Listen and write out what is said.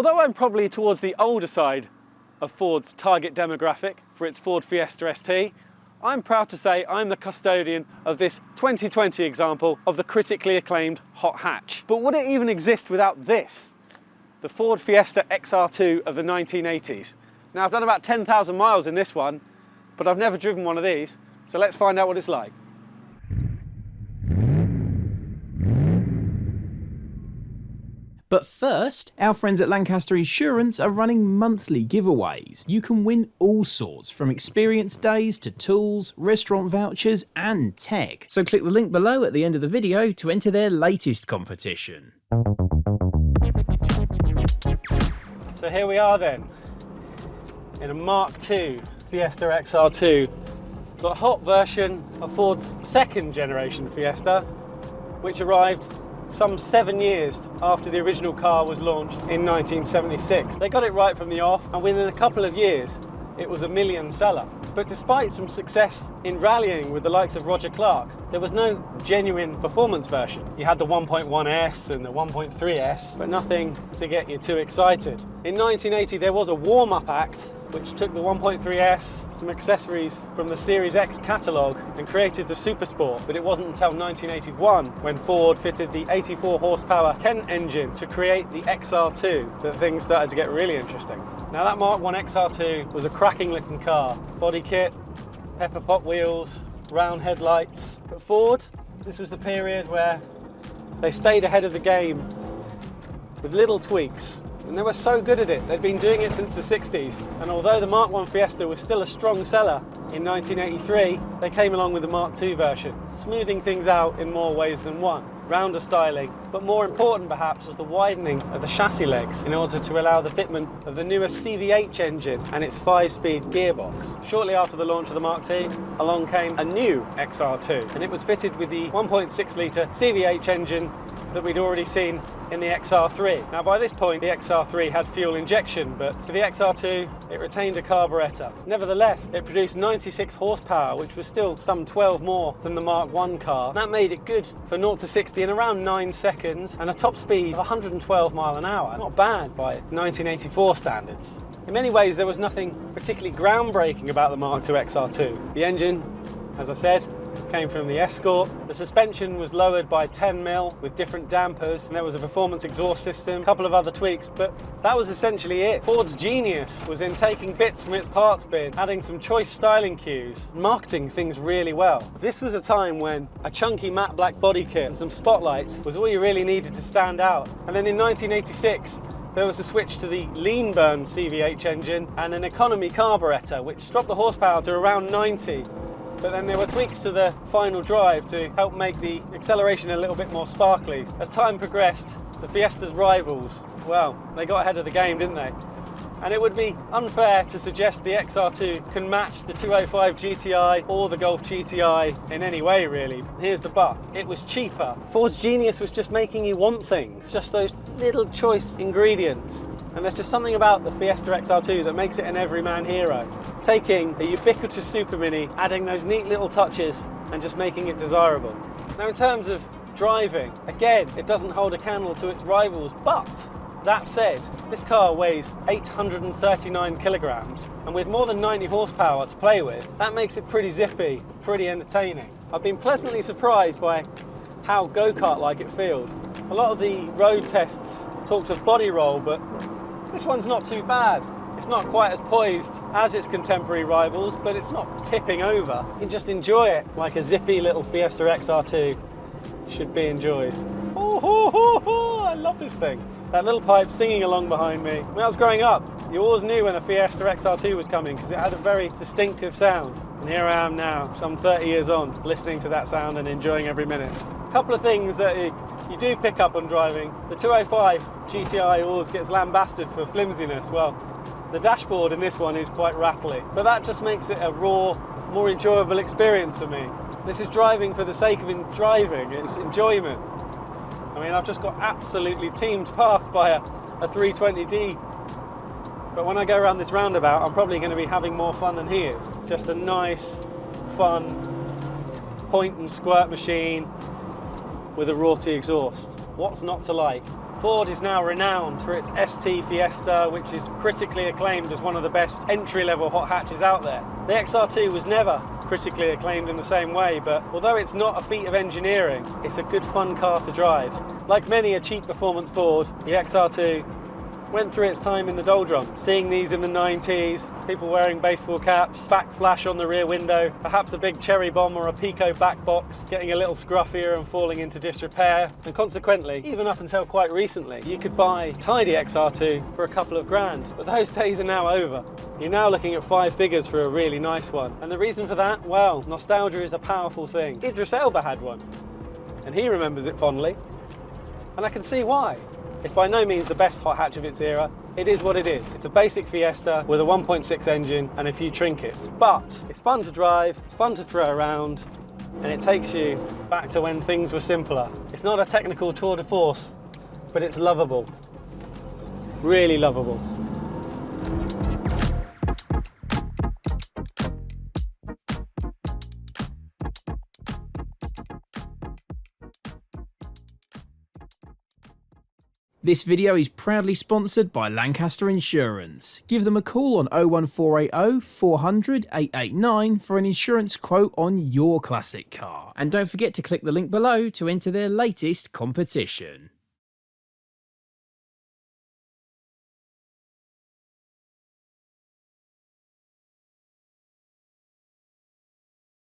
Although I'm probably towards the older side of Ford's target demographic for its Ford Fiesta ST, I'm proud to say I'm the custodian of this 2020 example of the critically acclaimed hot hatch. But would it even exist without this? The Ford Fiesta XR2 of the 1980s. Now, I've done about 10,000 miles in this one, but I've never driven one of these, so let's find out what it's like. But first, our friends at Lancaster Insurance are running monthly giveaways. You can win all sorts, from experience days to tools, restaurant vouchers and tech. So click the link below at the end of the video to enter their latest competition. So here we are then, in a Mk2 Fiesta XR2, the hot version of Ford's second generation Fiesta, which arrived some 7 years after the original car was launched in 1976. They got it right from the off, and within a couple of years, it was a million seller. But despite some success in rallying with the likes of Roger Clark, there was no genuine performance version. You had the 1.1S and the 1.3S, but nothing to get you too excited. In 1980, there was a warm-up act which took the 1.3S, some accessories from the Series X catalogue, and created the Super Sport. But it wasn't until 1981 when Ford fitted the 84 horsepower Kent engine to create the XR2 that things started to get really interesting. Now, that Mark 1 XR2 was a cracking looking car. Body kit, pepper pot wheels, round headlights. But Ford, this was the period where they stayed ahead of the game with little tweaks. And they were so good at it. They'd been doing it since the 60s. And although the Mark 1 Fiesta was still a strong seller in 1983, they came along with the Mark II version, smoothing things out in more ways than one. Rounder styling, but more important perhaps was the widening of the chassis legs in order to allow the fitment of the newest CVH engine and its 5-speed gearbox. Shortly after the launch of the Mark II, along came a new XR2, and it was fitted with the 1.6 litre CVH engine that we'd already seen in the XR3. Now, by this point, the XR3 had fuel injection, but for the XR2, it retained a carburettor. Nevertheless, it produced 96 horsepower, which was still some 12 more than the Mark I car. That made it good for 0 to 60 in around 9 seconds, and a top speed of 112 mile an hour. Not bad by 1984 standards. In many ways, there was nothing particularly groundbreaking about the Mark II XR2. The engine, as I've said, came from the Escort. The suspension was lowered by 10mm with different dampers, and there was a performance exhaust system, a couple of other tweaks, but that was essentially it. Ford's genius was in taking bits from its parts bin, adding some choice styling cues, marketing things really well. This was a time when a chunky matte black body kit and some spotlights was all you really needed to stand out. And then in 1986, there was a switch to the lean burn CVH engine and an economy carburettor, which dropped the horsepower to around 90. But then there were tweaks to the final drive to help make the acceleration a little bit more sparkly. As time progressed, the Fiesta's rivals, well, they got ahead of the game, didn't they? And it would be unfair to suggest the XR2 can match the 205 GTI or the Golf GTI in any way, really. Here's the but. It was cheaper. Ford's genius was just making you want things, just those little choice ingredients. And there's just something about the Fiesta XR2 that makes it an everyman hero. Taking a ubiquitous Super Mini, adding those neat little touches, and just making it desirable. Now, in terms of driving, again, it doesn't hold a candle to its rivals, but that said, this car weighs 839 kilograms, and with more than 90 horsepower to play with, that makes it pretty zippy, pretty entertaining. I've been pleasantly surprised by how go-kart-like it feels. A lot of the road tests talked of body roll, but this one's not too bad. It's not quite as poised as its contemporary rivals, but it's not tipping over. You can just enjoy it like a zippy little Fiesta XR2 should be enjoyed. I love this thing. That little pipe singing along behind me. When I was growing up, you always knew when the Fiesta XR2 was coming because it had a very distinctive sound. And here I am now, some 30 years on, listening to that sound and enjoying every minute. A couple of things that you do pick up on driving. The 205 GTI always gets lambasted for flimsiness. Well, the dashboard in this one is quite rattly, but that just makes it a raw, more enjoyable experience for me. This is driving for the sake of driving, it's enjoyment. I mean, I've just got absolutely teamed past by a 320D, but when I go around this roundabout, I'm probably going to be having more fun than he is. Just a nice, fun, point and squirt machine with a Rorty exhaust. What's not to like? Ford is now renowned for its ST Fiesta, which is critically acclaimed as one of the best entry-level hot hatches out there. The XR2 was never critically acclaimed in the same way, but although it's not a feat of engineering, it's a good fun car to drive. Like many a cheap performance Ford, the XR2 went through its time in the doldrums. Seeing these in the 90s, people wearing baseball caps, back flash on the rear window, perhaps a big cherry bomb or a Pico back box, getting a little scruffier and falling into disrepair. And consequently, even up until quite recently, you could buy a tidy XR2 for a couple of grand. But those days are now over. You're now looking at 5 figures for a really nice one. And the reason for that? Well, nostalgia is a powerful thing. Idris Elba had one, and he remembers it fondly. And I can see why. It's by no means the best hot hatch of its era. It is what it is. It's a basic Fiesta with a 1.6 engine and a few trinkets. But it's fun to drive, it's fun to throw around, and it takes you back to when things were simpler. It's not a technical tour de force, but it's lovable. Really lovable. This video is proudly sponsored by Lancaster Insurance. Give them a call on 01480 400 889 for an insurance quote on your classic car. And don't forget to click the link below to enter their latest competition.